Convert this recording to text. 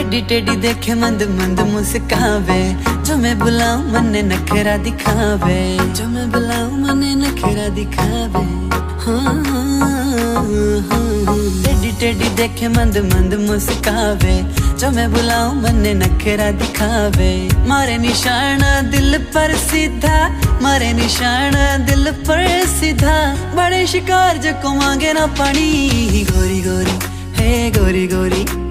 Teddy teddy देखे मंद मंद मुस्कावे, जो मैं बुलाऊं मन्ने नखरा दिखावे, जो मैं बुलाऊं मन्ने नखरा दिखावे। टेडी टेडी देखे मंद मंद मुस्कावे, जो मैं बुलाऊं मन्ने नखरा दिखावे। मारे निशाना दिल पर सीधा, मारे निशाना दिल पर सीधा, बड़े शिकार जो को मांगे ना पानी। गोरी गोरी हे गोरी गोरी